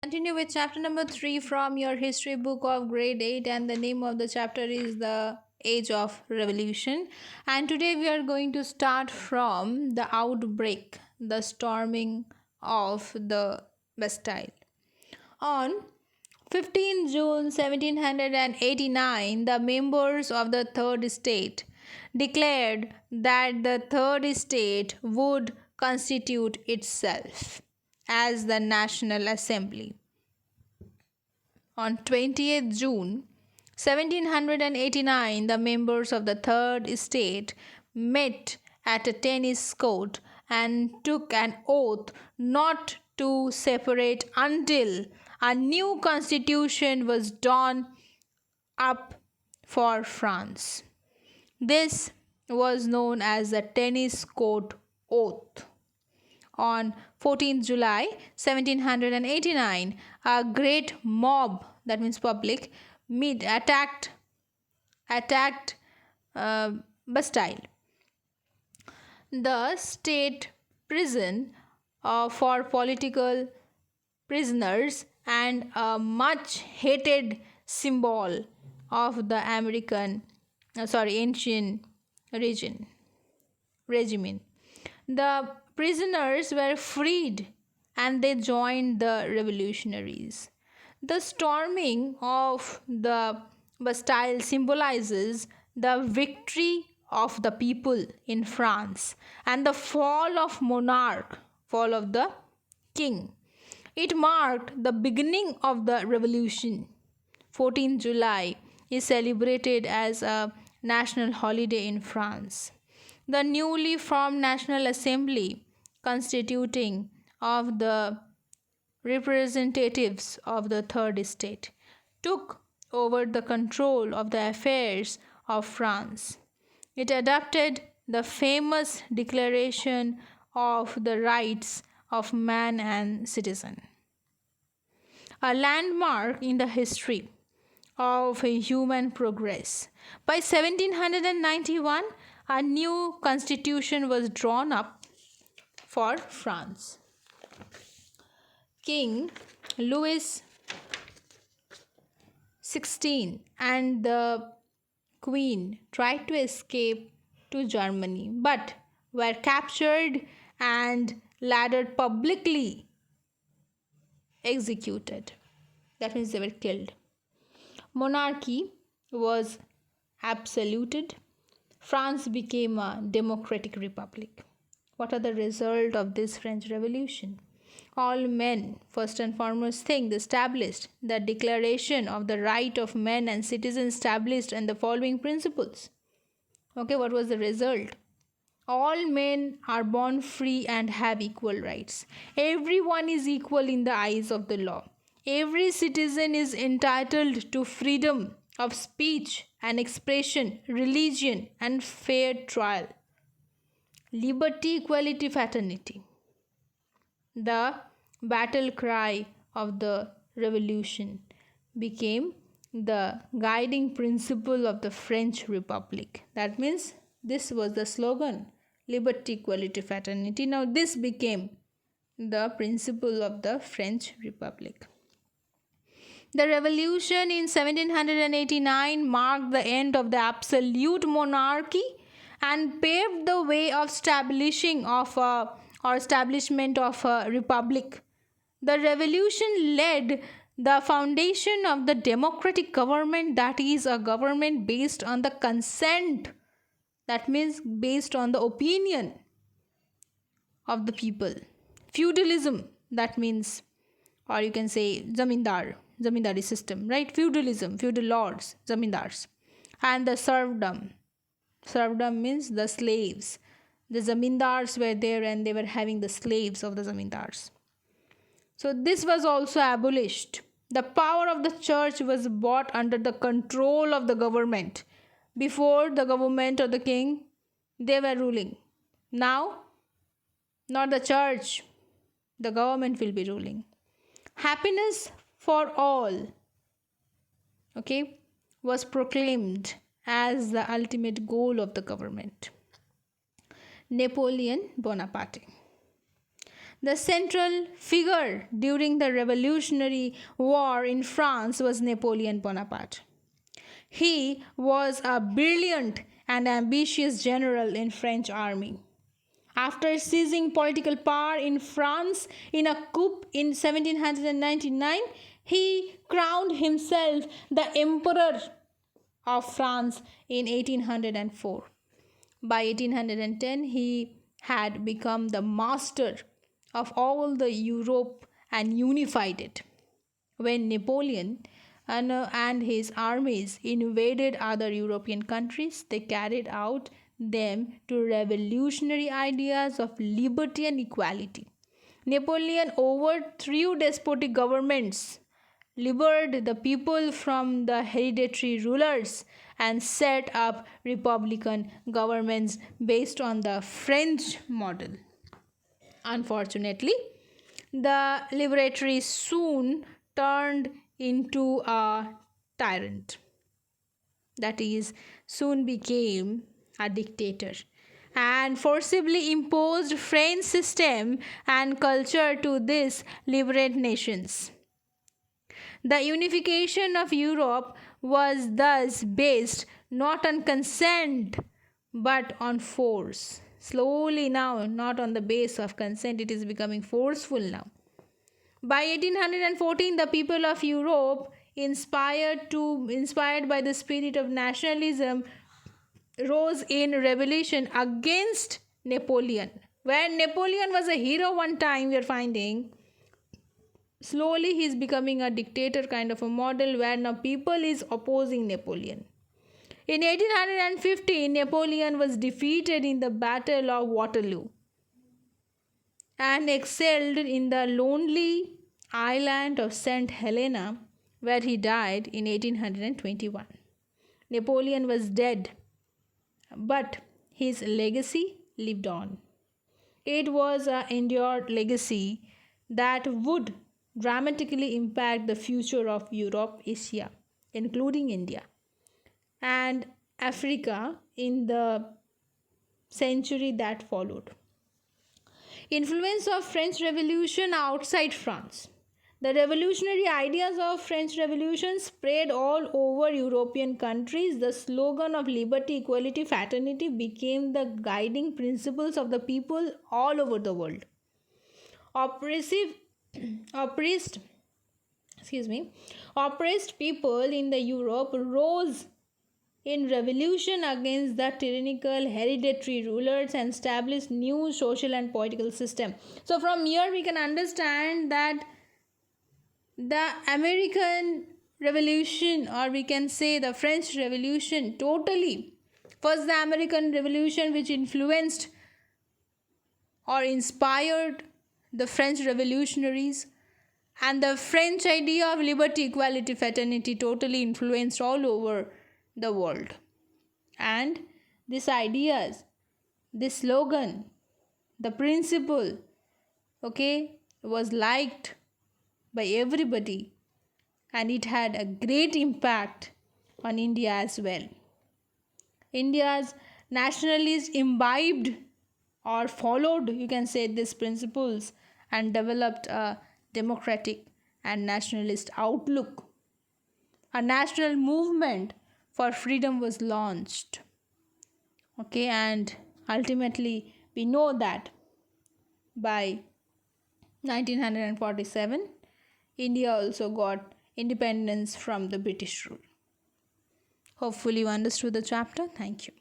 Continue with chapter number 3 from your history book of grade 8, and the name of the chapter is the Age of Revolution. And today we are going to start from the outbreak, the storming of the Bastille. On 15 June 1789, the members of the Third Estate declared that the Third Estate would constitute itself as the National Assembly. On 20th June 1789, the members of the Third Estate met at a tennis court and took an oath not to separate until a new constitution was drawn up for France. This was known as the Tennis Court Oath. On 14th July 1789, a great mob, that means public, attacked Bastille, the state prison for political prisoners and a much hated symbol of the ancient regime. The prisoners were freed and they joined the revolutionaries. The storming of the Bastille symbolizes the victory of the people in France and the fall of the king. It marked the beginning of the revolution. 14th July is celebrated as a national holiday in France. The newly formed National Assembly, constituting of the representatives of the Third Estate, took over the control of the affairs of France. It adopted the famous Declaration of the Rights of Man and Citizen, a landmark in the history of human progress. By 1791, a new constitution was drawn up for France. King Louis XVI and the Queen tried to escape to Germany but were captured and later publicly executed. That means they were killed. Monarchy was absoluted. France became a democratic republic. What are the result of this French Revolution? All men, first and foremost thing, established the Declaration of the Right of Men and Citizens established and the following principles. Okay, what was the result? All men are born free and have equal rights. Everyone is equal in the eyes of the law. Every citizen is entitled to freedom of speech and expression, religion, and fair trial. Liberty, equality, fraternity. The battle cry of the revolution became the guiding principle of the French Republic. That means this was the slogan, liberty, equality, fraternity. Now this became the principle of the French Republic. The revolution in 1789 marked the end of the absolute monarchy and paved the way of establishment of a republic. The revolution led the foundation of the democratic government, that is a government based on the consent, that means based on the opinion of the people. Feudalism, that means, or you can say zamindari system, right? Feudalism, feudal lords, zamindars. And the serfdom means the slaves. The zamindars were there and they were having the slaves of the zamindars. So this was also abolished. The power of the church was brought under the control of the government. Before, the government or the king, they were ruling. Now, not the church, the government will be ruling. Happiness for all, okay, was proclaimed as the ultimate goal of the government. Napoleon Bonaparte. The central figure during the Revolutionary War in France was Napoleon Bonaparte. He was a brilliant and ambitious general in French army. After seizing political power in France in a coup in 1799, he crowned himself the Emperor of France in 1804. By 1810, he had become the master of all the Europe and unified it. When Napoleon and his armies invaded other European countries, they carried out them to revolutionary ideas of liberty and equality. Napoleon overthrew despotic governments, liberated the people from the hereditary rulers, and set up republican governments based on the French model. Unfortunately, the liberatory soon turned into a tyrant. That is, soon became a dictator and forcibly imposed French system and culture to these liberate nations. The unification of Europe was thus based not on consent but on force. Slowly now, not on the base of consent, it is becoming forceful now. By 1814, the people of Europe, inspired by the spirit of nationalism, rose in rebellion against Napoleon. When Napoleon was a hero one time, we are finding, slowly he is becoming a dictator kind of a model where now people is opposing Napoleon. In 1815, Napoleon was defeated in the Battle of Waterloo and exiled in the lonely island of St. Helena, where he died in 1821. Napoleon was dead, but his legacy lived on. It was an endured legacy that would dramatically impact the future of Europe, Asia, including India, and Africa in the century that followed. Influence of French Revolution outside France. The revolutionary ideas of French Revolution spread all over European countries. The slogan of liberty, equality, fraternity became the guiding principles of the people all over the world. Oppressed people in the Europe rose in revolution against the tyrannical hereditary rulers and established new social and political system. So from here we can understand that the American Revolution, or we can say the French Revolution, totally was the American Revolution which influenced or inspired the French revolutionaries, and the French idea of liberty, equality, fraternity totally influenced all over the world. And these ideas, this slogan, the principle, was liked by everybody, and it had a great impact on India as well. India's nationalists imbibed or followed, you can say, these principles and developed a democratic and nationalist outlook. A national movement for freedom was launched. And ultimately we know that by 1947 India also got independence from the British rule. Hopefully you understood the chapter. Thank you.